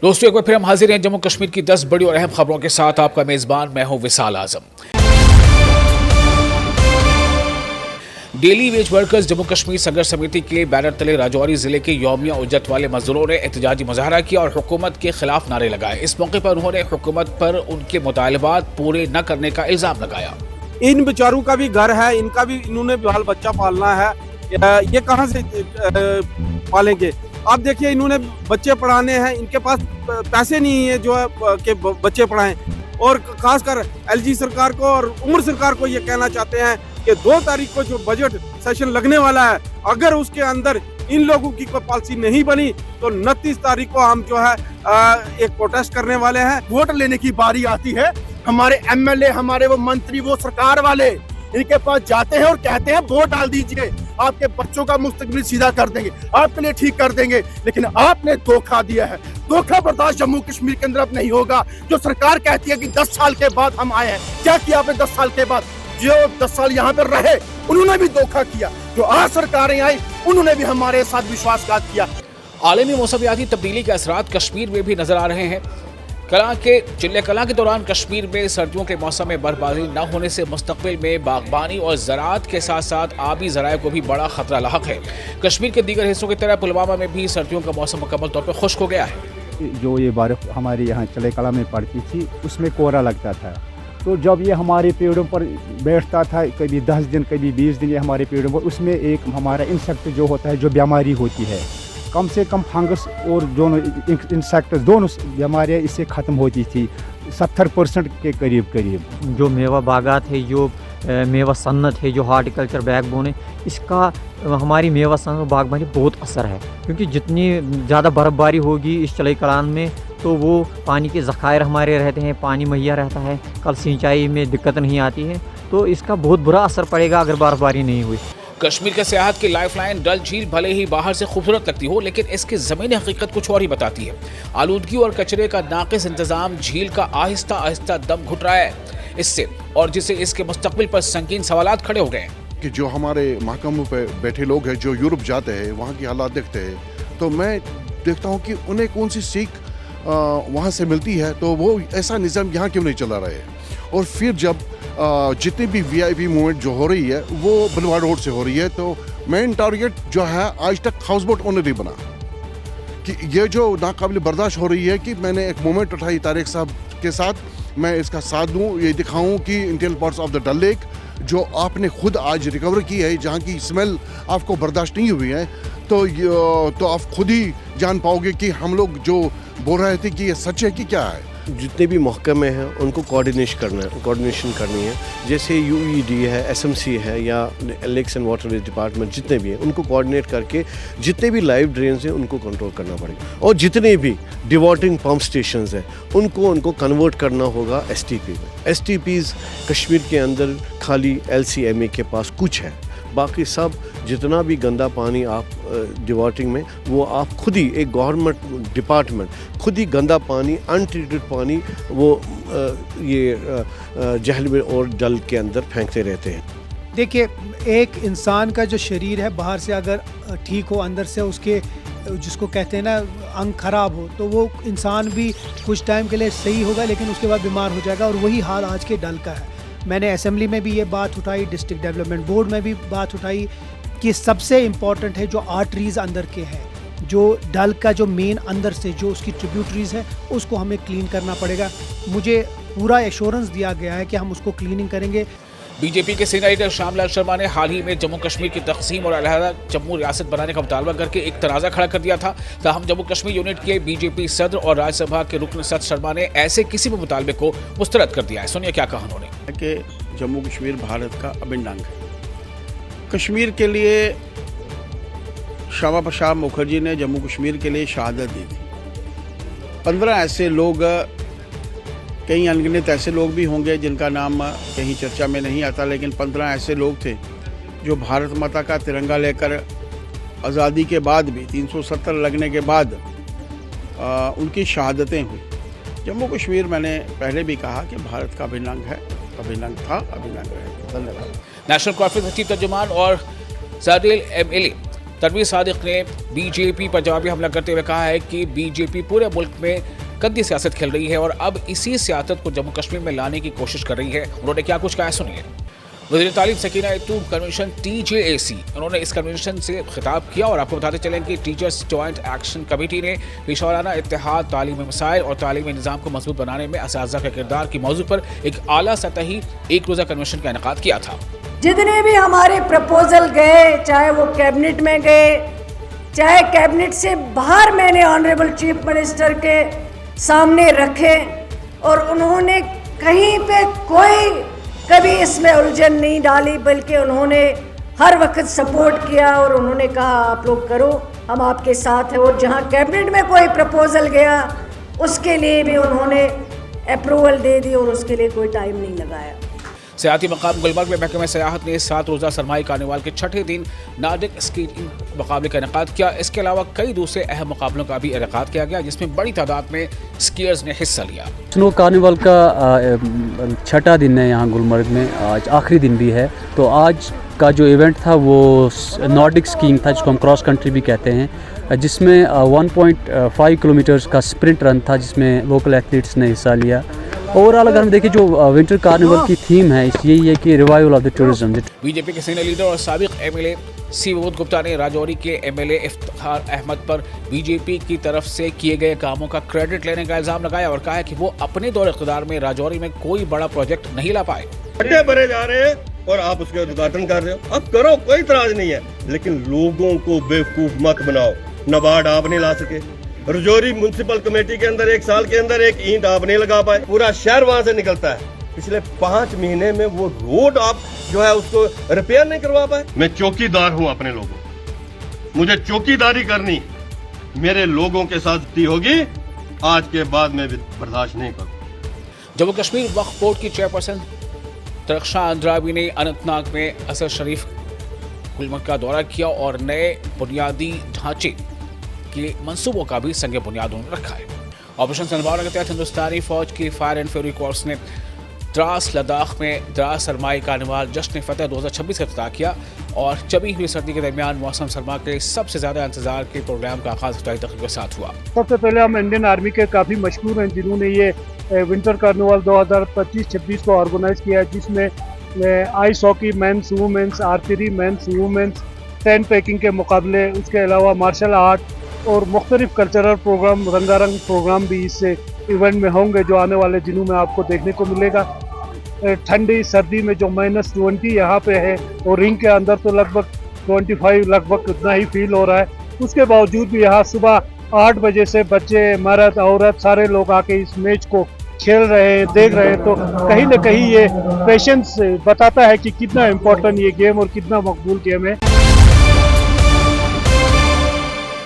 दोस्तों एक बार फिर हम हाजिर हैं जम्मू कश्मीर की 10 बड़ी और अहम खबरों के साथ। आपका मेजबान मैं हूं Vishal Azam. Daily wage workers Jammu Kashmir संघर्ष समिति के बैनर तले राजौरी जिले के यौमिया उज्जत वाले मजदूरों ने एहतजाजी मुजाहरा किया और हुकूमत के खिलाफ नारे लगाए। इस मौके पर उन्होंने हुकूमत पर उनके मुतालबात पूरे न करने का इल्जाम लगाया। इन बेचारों का भी घर है, इनका भी इन्होंने बाल बच्चा पालना है, ये कहां से पालेंगे? आप देखिए, इन्होंने बच्चे पढ़ाने हैं, इनके पास पैसे नहीं है जो है कि बच्चे पढ़ाएं। और खासकर एलजी सरकार को और उमर सरकार को ये कहना चाहते हैं कि 2 तारीख को जो बजट सेशन लगने वाला है, अगर उसके अंदर इन लोगों की कोई पॉलिसी नहीं बनी तो 29 तारीख को हम जो है एक प्रोटेस्ट करने वाले हैं। वोट लेने की बारी आती है, हमारे एमएलए, हमारे वो मंत्री, वो सरकार वाले इनके पास जाते हैं और कहते हैं वोट डाल दीजिए, आपके बच्चों का मुस्तकबिल सीधा कर देंगे, आपके लिए ठीक कर देंगे। लेकिन आपने धोखा दिया है। धोखा बर्दाश्त जम्मू कश्मीर के अंदर अब नहीं होगा। जो सरकार कहती है कि 10 साल के बाद हम आए हैं, क्या किया आपने 10 साल के बाद? जो 10 साल यहाँ पर रहे उन्होंने भी धोखा किया। जो आज सरकारें आई उन्होंने भी हमारे साथ विश्वासघात किया। आलमी मौसमियाती तब्दीली के असरात कश्मीर में भी नजर आ रहे हैं। चिल्ले कलां के दौरान कश्मीर में सर्दियों के मौसम में बर्फबारी न होने से मुस्तकबिल में बागबानी और ज़राअत के साथ साथ आबी ज़राए को भी बड़ा खतरा लाहक है। कश्मीर के दीगर हिस्सों की तरह पुलवामा में भी सर्दियों का मौसम मुकम्मल तौर पर खुश्क हो गया है। जो ये बर्फ़ हमारे यहाँ चिल्ले कलां में पड़ती थी उसमें कोहरा लगता था, तो जब ये हमारे पेड़ों पर बैठता था, कभी 10 दिन कभी 20 दिन ये हमारे पेड़ों पर, उसमें एक हमारा इंसेक्ट जो होता है, जो बीमारी होती है, कम से कम फंगस और दोनों इंसेक्ट दोनों बीमारियाँ इससे ख़त्म होती थी 70% के करीब। जो मेवा बागात है, जो मेवा सन्नत है, जो हार्टिकल्चर बैकबोन है, इसका हमारी मेवा सन्नत बागबानी बहुत असर है। क्योंकि जितनी ज़्यादा बर्फबारी होगी इस चिल्ले कलां में तो वो पानी के ज़खायर हमारे रहते हैं, पानी मुहैया रहता है, कल सिंचाई में दिक्कत नहीं आती है, तो इसका बहुत बुरा असर पड़ेगा अगर बर्फबारी नहीं हुई। कश्मीर के सियाहत की लाइफलाइन डल झील भले ही बाहर से खूबसूरत लगती हो, लेकिन इसकी ज़मीनी हकीकत कुछ और ही बताती है। आलूदगी और कचरे का नाक़िस इंतज़ाम झील का आहिस्ता आहिस्ता दम घुट रहा है इससे, और जिससे इसके मुस्तक़बिल पर संगीन सवालात खड़े हो गए हैं कि जो हमारे महकमों पे बैठे लोग हैं, जो यूरोप जाते हैं, वहाँ की हालात देखते हैं, तो मैं देखता हूँ कि उन्हें कौन सी सीख वहाँ से मिलती है, तो वो ऐसा निज़ाम यहाँ क्यों नहीं चला रहे हैं। और फिर जब जितनी भी वीआईपी मूवमेंट जो हो रही है वो बुलवार्ड रोड से हो रही है, तो मेन टारगेट जो है आज तक हाउस बोट ओनर नहीं बना। कि ये जो नाकाबिल बर्दाश्त हो रही है कि मैंने एक मूवमेंट उठाई तारिक साहब के साथ, मैं इसका साथ दूँ, ये दिखाऊँ कि interior parts of the Dal lake जो आपने खुद आज रिकवर की है, जहाँ की स्मेल आपको बर्दाश्त नहीं हुई है, तो आप खुद ही जान पाओगे कि हम लोग जो बोल रहे थे कि ये सच है कि क्या है। जितने भी महकमे हैं उनको कोऑर्डिनेशन करनी है। जैसे यूईडी है, एसएमसी है, या लेक्स एंड वाटरवेज डिपार्टमेंट, जितने भी हैं उनको कोऑर्डिनेट करके जितने भी लाइव ड्रेन्स हैं उनको कंट्रोल करना पड़ेगा। और जितने भी डिवॉटरिंग पंप स्टेशंस हैं उनको कन्वर्ट करना होगा एसटीपी में। एसटीपीज़ कश्मीर के अंदर खाली एलसीएमए के पास कुछ है, बाकी सब जितना भी गंदा पानी आप डिवॉटरिंग में, वो आप खुद ही एक गवर्नमेंट डिपार्टमेंट खुद ही गंदा पानी, अनट्रीटेड पानी वो ये जहलम और डल के अंदर फेंकते रहते हैं। देखिए, एक इंसान का जो शरीर है बाहर से अगर ठीक हो, अंदर से उसके जिसको कहते हैं ना अंग खराब हो, तो वो इंसान भी कुछ टाइम के लिए सही होगा लेकिन उसके बाद बीमार हो जाएगा। और वही हाल आज के डल का है। मैंने असेंबली में भी ये बात उठाई, डिस्ट्रिक्ट डेवलपमेंट बोर्ड में भी बात उठाई कि सबसे इम्पॉर्टेंट है जो आर्टरीज़ अंदर के हैं, जो डल का जो मेन अंदर से जो उसकी ट्रिब्यूटरीज़ है उसको हमें क्लीन करना पड़ेगा। मुझे पूरा एश्योरेंस दिया गया है कि हम उसको क्लीनिंग करेंगे। बीजेपी के सीनियर लीडर श्यामलाल शर्मा ने हाल ही में जम्मू कश्मीर की तकसीम और अलहदा जम्मू रियासत बनाने का मुतालबा करके एक तनाज़ा खड़ा कर दिया था। ताहम जम्मू कश्मीर यूनिट के बीजेपी सदर और राज्यसभा के रुकन सद शर्मा ने ऐसे किसी भी मुतालबे को मुस्तरद कर दिया है। सुनिए क्या कहा उन्होंने। कि जम्मू कश्मीर भारत का अभिन्न अंग है। कश्मीर के लिए श्यामा प्रसाद मुखर्जी ने जम्मू कश्मीर के लिए शहादत दी थी। 15 ऐसे लोग, कई अनगिनत ऐसे लोग भी होंगे जिनका नाम कहीं चर्चा में नहीं आता, लेकिन 15 ऐसे लोग थे जो भारत माता का तिरंगा लेकर आज़ादी के बाद भी 370 लगने के बाद उनकी शहादतें हुई। जम्मू कश्मीर मैंने पहले भी कहा कि भारत का अभिन्न अंग है, अभिन्न अंग था, अभिन्न अंग रहेगा। धन्यवाद। नेशनल कॉन्फ्रेंस के चीफ तर्जुमान और ज़ादिल एमएलए तनवीर सादिक ने बीजेपी पर जवाबी हमला करते हुए कहा है कि बीजेपी पूरे मुल्क में गंदी सियासत खेल रही है और अब इसी सियासत को जम्मू कश्मीर में लाने की कोशिश कर रही है। उन्होंने क्या कुछ कहा, सुनिए। वज़ीर तालीम सकीना यतूम कन्वेंशन TJAC, उन्होंने इस कन्वेंशन से खिताब किया और आपको बताते चलें कि टीचर्स जॉइंट एक्शन कमेटी ने पेशवाराना इत्तेहाद, तालीमी मसाइल और तालीमी निज़ाम को मजबूत बनाने में असातिज़ा के किरदार की मौजू पर एक आला सतही एक रोज़ा कन्वेंशन का इनेकाद किया था। जितने भी हमारे प्रपोजल गए, चाहे वो कैबिनेट में गए, चाहे कैबिनेट से बाहर, मैंने ऑनरेबल चीफ मिनिस्टर के सामने रखे और उन्होंने कहीं पे कभी इसमें उलझन नहीं डाली, बल्कि उन्होंने हर वक्त सपोर्ट किया और उन्होंने कहा आप लोग करो, हम आपके साथ हैं। और जहां कैबिनेट में कोई प्रपोजल गया उसके लिए भी उन्होंने अप्रूवल दे दी और उसके लिए कोई टाइम नहीं लगाया। सियाती मकाम गुलमर्ग में महकमा सयाहत ने 7 रोज़ा सरमाई कार्निवाल के छठे दिन नादिक स्कीइंग मुकाबले का इनेकाद किया। इसके अलावा कई दूसरे अहम मुकाबलों का भी इनेकाद किया गया, जिसमें बड़ी तादाद में स्कीयर्स ने हिस्सा लिया। स्नो कार्निवाल का छठा दिन है यहाँ गुलमर्ग में, आज आखिरी दिन भी है। तो आज का जो इवेंट था वो नॉर्डिक स्कीइंग था, जिसको हम क्रॉस कंट्री भी कहते हैं, जिसमें 1.5 किलोमीटर्स का स्प्रिंट रन था, जिसमें लोकल एथलीट्स ने हिस्सा लिया। ओवरऑल अगर हम देखें जो विंटर कार्निवल की थीम है यही है कि revival of the tourism. BJP के सीनियर लीडर और साबिक MLA सी विभूत गुप्ता ने राजौरी के MLA इफ्तिखार अहमद पर बीजेपी की तरफ से किए गए कामों का क्रेडिट लेने का इल्जाम लगाया और कहा है कि वो अपने दौर इख्तियार में राजौरी में कोई बड़ा प्रोजेक्ट नहीं ला पाए। गड्ढे भरे जा रहे हैं और आप उसके उद्घाटन कर रहे हो, अब करो, कोई इतराज नहीं है, लेकिन लोगों को बेवकूफ मत बनाओ। नबार्ड आप नहीं ला सके, राजौरी म्युनिसिपल कमेटी के अंदर 1 साल के अंदर एक ईंट आप नहीं लगा पाए, पूरा शहर वहां से निकलता है। पिछले 5 महीने में वो रोड आप जो है उसको रिपेयर नहीं करवा पाए। मैं चौकीदार हूं अपने लोगों, मुझे चौकीदारी करनी, मेरे लोगों के साथ होगी, आज के बाद मैं बर्दाश्त नहीं करूं। जम्मू कश्मीर वक्फ बोर्ड की चेयरपर्सन तरक्षा अंद्राबी ने अनंतनाग में असर शरीफ गुलमर्ग का दौरा किया और नए बुनियादी ढांचे के मंसूबों का भी संग बुनियाद रखा है। ऑपरेशन सनबावर के तहत हिंदुस्तानी फौज की फायर एंड फ्यूरी कोर्स ने द्रास लद्दाख में द्रास सरमाई कार्निवाल जश्न फतेह 2026 का इफ्तिताह किया और चबी हुई सर्दी के दरमियान मौसम सरमा के सबसे ज्यादा इंतजार के प्रोग्राम का आगाज इफ्तिताही तकरीब के साथ हुआ। सबसे पहले हम इंडियन आर्मी के काफ़ी मशहूर हैं जिन्होंने ये विंटर कार्निवाल 2025-26 को ऑर्गेनाइज किया है, जिसमें ice hockey men's women's, archery men's women's, tent packing के मुकाबले, उसके अलावा मार्शल आर्ट और मुख्तलिफ कल्चरल प्रोग्राम, रंगारंग प्रोग्राम भी इस इवेंट में होंगे जो आने वाले दिनों में आपको देखने को मिलेगा। ठंडी सर्दी में जो -20 यहाँ पे है और रिंग के अंदर तो लगभग 25 लगभग उतना ही फील हो रहा है, उसके बावजूद भी यहाँ सुबह 8 बजे से बच्चे, मर्द, औरत सारे लोग आके इस मैच को खेल रहे हैं, देख रहे हैं। तो कहीं ना कहीं ये पेशेंस बताता है कि कितना इम्पोर्टेंट ये गेम और कितना मकबूल गेम है।